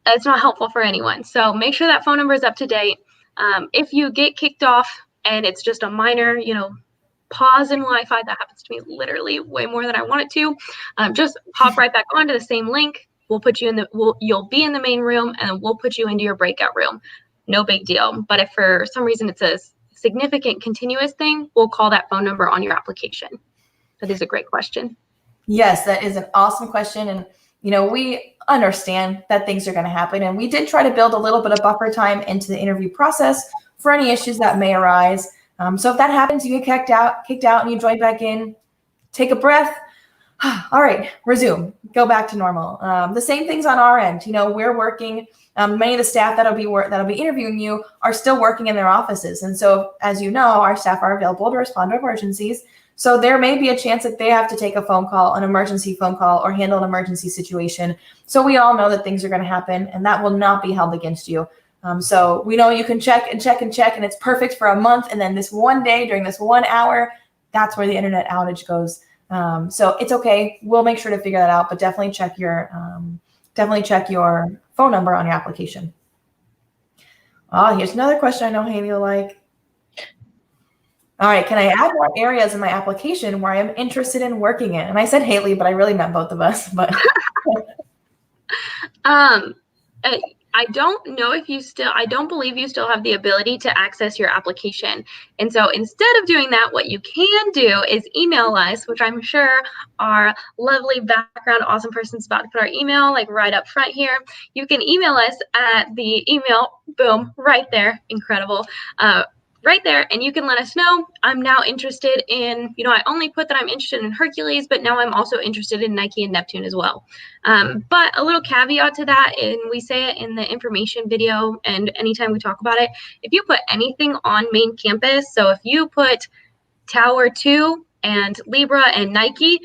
it's not helpful for anyone. So make sure that phone number is up to date. If you get kicked off and it's just a minor, you know, pause in Wi-Fi, that happens to me literally way more than I want it to. Just hop right back onto the same link. We'll put you in you'll be in the main room and we'll put you into your breakout room. No big deal. But if for some reason it's a significant continuous thing, we'll call that phone number on your application. That is a great question. Yes, that is an awesome question. And, you know, we understand that things are going to happen. And we did try to build a little bit of buffer time into the interview process for any issues that may arise. So if that happens, you get kicked out and you join back in, take a breath. All right, resume, go back to normal. The same things on our end. You know, we're working. Many of the staff that'll be interviewing you are still working in their offices. And so, as you know, our staff are available to respond to emergencies. So there may be a chance that they have to take a phone call, an emergency phone call, or handle an emergency situation. So we all know that things are going to happen, and that will not be held against you. So we know you can check and check and check, and it's perfect for a month. And then this one day during this 1 hour, that's where the internet outage goes. So it's okay. We'll make sure to figure that out, but definitely check your phone number on your application. Oh, here's another question I know Haley will like. All right, can I add more areas in my application where I am interested in working in? And I said Haley, but I really meant both of us. But I don't know if I don't believe you still have the ability to access your application. And so instead of doing that, what you can do is email us, which I'm sure our lovely background awesome person's about to put our email like right up front here. You can email us at the email, boom, right there, incredible, right there, and you can let us know, I'm now interested in, I only put that I'm interested in Hercules, but now I'm also interested in Nike and Neptune as well. But a little caveat to that, and we say it in the information video and anytime we talk about it, if you put anything on main campus, so if you put Tower 2 and Libra and Nike,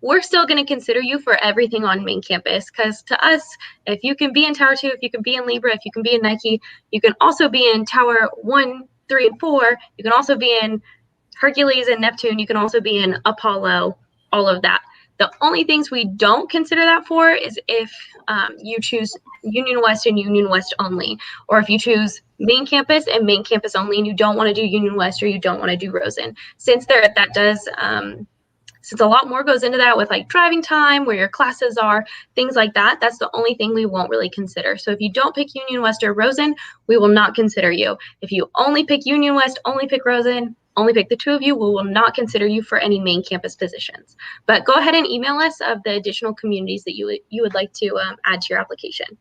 we're still going to consider you for everything on main campus, because to us, if you can be in Tower 2, if you can be in Libra, if you can be in Nike, you can also be in Tower 1, 3, and 4. You can also be in Hercules and Neptune. You can also be in Apollo, all of that. The only things we don't consider that for is if you choose Union West and Union West only, or if you choose main campus and main campus only and you don't want to do Union West or you don't want to do Rosen. Since a lot more goes into that with like driving time, where your classes are, things like that, that's the only thing we won't really consider. So if you don't pick Union West or Rosen, we will not consider you. If you only pick Union West, only pick Rosen, only pick the two of you, we will not consider you for any main campus positions. But go ahead and email us of the additional communities that you would like to add to your application.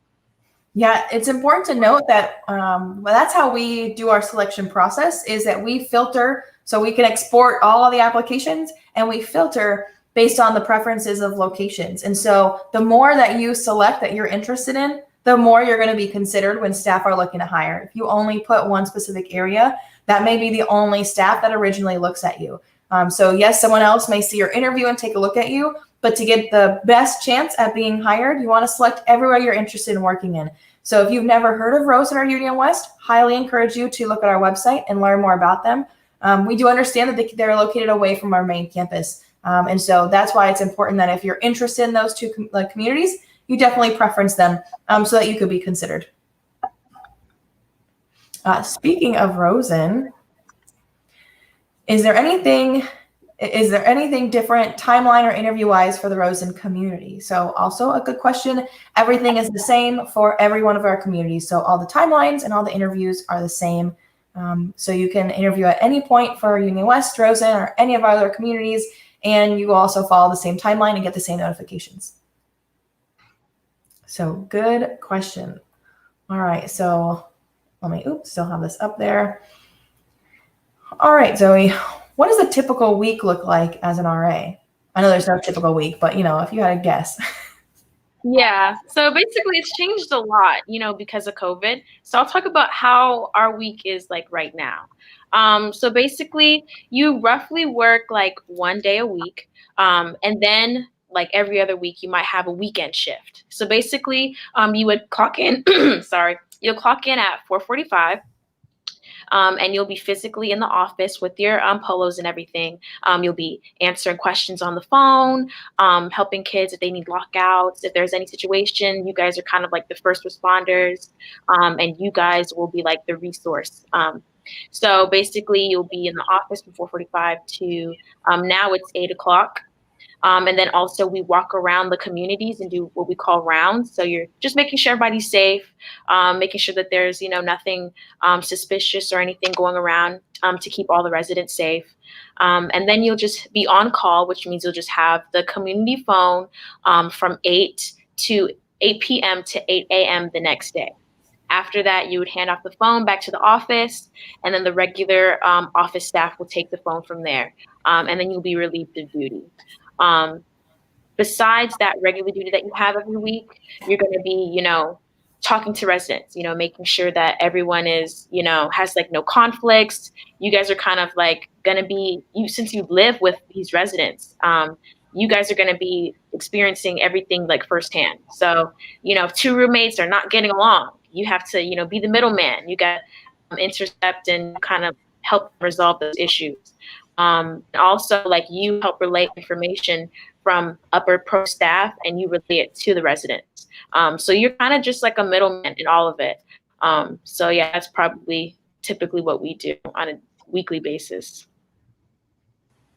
Yeah, it's important to note that that's how we do our selection process, is that we filter, so we can export all of the applications and we filter based on the preferences of locations. And so the more that you select that you're interested in, the more you're going to be considered when staff are looking to hire. If you only put one specific area, that may be the only staff that originally looks at you. So yes, someone else may see your interview and take a look at you, but to get the best chance at being hired, you want to select everywhere you're interested in working in. So if you've never heard of Rosen or Union West, highly encourage you to look at our website and learn more about them. We do understand that they're located away from our main campus. And so that's why it's important that if you're interested in those two communities, you definitely preference them so that you could be considered. Speaking of Rosen, is there anything different timeline or interview-wise for the Rosen community? So also a good question. Everything is the same for every one of our communities. So all the timelines and all the interviews are the same. So you can interview at any point for Union West, Rosen, or any of our other communities, and you will also follow the same timeline and get the same notifications. So good question. All right, so let me, still have this up there. All right, Zoe, what does a typical week look like as an RA? I know there's no typical week, but if you had a guess. Yeah, so basically it's changed a lot, because of COVID. So I'll talk about how our week is like right now. So basically you roughly work like 1 day a week. And then like every other week you might have a weekend shift. So basically you would clock in, you'll clock in at 4:45. And you'll be physically in the office with your polos and everything. You'll be answering questions on the phone, helping kids if they need lockouts. If there's any situation, you guys are kind of like the first responders, and you guys will be like the resource. So basically, you'll be in the office from 4:45 to now it's 8 o'clock. And then also we walk around the communities and do what we call rounds. So you're just making sure everybody's safe, making sure that there's, nothing suspicious or anything going around to keep all the residents safe. And then you'll just be on call, which means you'll just have the community phone from 8 p.m. to 8 a.m. the next day. After that, you would hand off the phone back to the office, and then the regular office staff will take the phone from there. And then you'll be relieved of duty. Besides that regular duty that you have every week, you're going to be, talking to residents, making sure that everyone is, has like no conflicts. You guys are kind of like going to be, since you live with these residents, you guys are going to be experiencing everything like firsthand. So, if two roommates are not getting along, you have to, be the middleman. You got to intercept and kind of help resolve those issues. Also, like you help relay information from upper pro staff and you relay it to the residents. So you're kind of just like a middleman in all of it. So yeah, that's probably typically what we do on a weekly basis.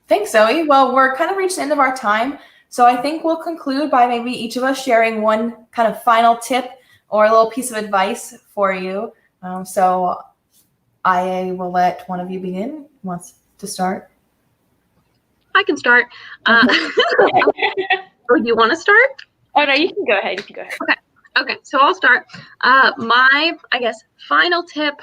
Thanks, Zoe. Well, we're kind of reached the end of our time. So I think we'll conclude by maybe each of us sharing one kind of final tip or a little piece of advice for you. So I will let one of you begin. Who wants to start? I can start. Or you want to start? Oh, no, you can go ahead. Okay, so I'll start. My, final tip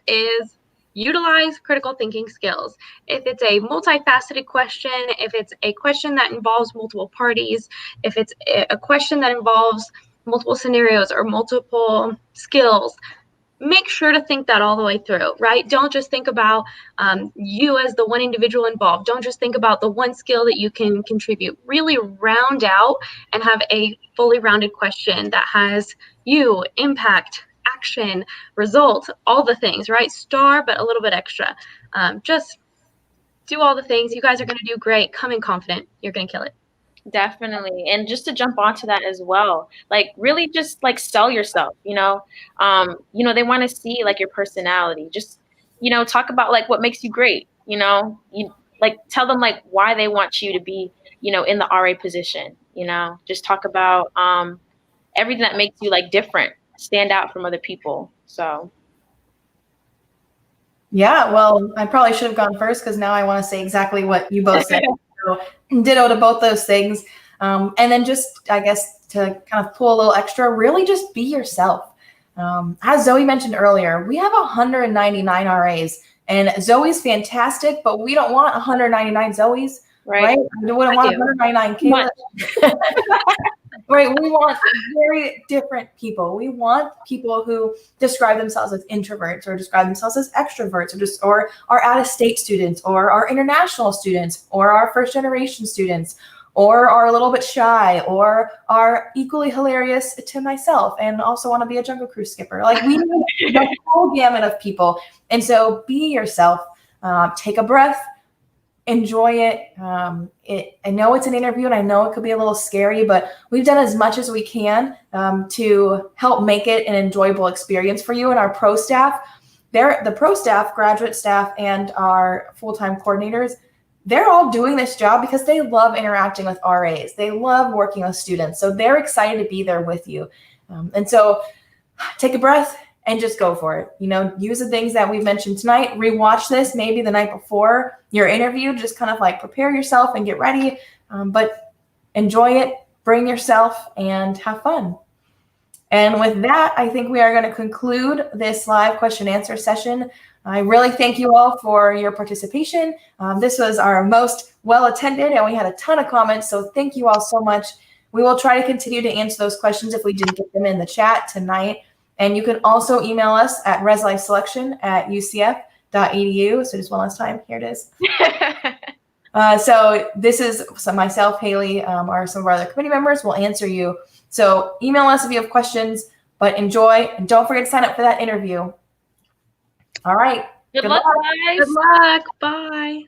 is utilize critical thinking skills. If it's a multifaceted question, if it's a question that involves multiple parties, if it's a question that involves multiple scenarios or multiple skills, make sure to think that all the way through, right? Don't just think about you as the one individual involved. Don't just think about the one skill that you can contribute. Really round out and have a fully rounded question that has you, impact, action, result, all the things, right? Star, but a little bit extra. Just do all the things. You guys are going to do great. Come in confident. You're going to kill it. Definitely. And just to jump onto that as well, like really just like sell yourself, you know, they want to see like your personality, just, talk about like what makes you great, you like tell them like why they want you to be, in the RA position, just talk about, everything that makes you like different, stand out from other people. So. Yeah, well, I probably should have gone first because now I want to say exactly what you both said. So, ditto to both those things. And then just, I guess, to kind of pull a little extra, really just be yourself. As Zoe mentioned earlier, we have 199 RAs, and Zoe's fantastic, but we don't want 199 Zoes, right? We wouldn't want 199 Kayla. Right, we want very different people. We want people who describe themselves as introverts or describe themselves as extroverts or are out-of-state students or are international students or are first-generation students or are a little bit shy or are equally hilarious to myself and also want to be a Jungle Cruise skipper. Like we need the whole gamut of people. And so be yourself, take a breath, enjoy it. I know it's an interview and I know it could be a little scary, but we've done as much as we can to help make it an enjoyable experience for you and our pro staff. The pro staff, graduate staff, and our full-time coordinators, they're all doing this job because they love interacting with RAs. They love working with students. So they're excited to be there with you. And so take a breath and just go for it. Use the things that we've mentioned tonight. Rewatch this maybe the night before your interview. Just kind of like prepare yourself and get ready. But enjoy it, bring yourself, and have fun. And with that, I think we are going to conclude this live question and answer session. I really thank you all for your participation. This was our most well-attended, and we had a ton of comments, so thank you all so much. We will try to continue to answer those questions if we didn't get them in the chat tonight. And you can also email us at reslifeselection@ucf.edu. So just one last time, here it is. So this is myself, Haley, or some of our other committee members will answer you. So email us if you have questions, but enjoy. And don't forget to sign up for that interview. All right. Good luck, guys. Good luck. Bye.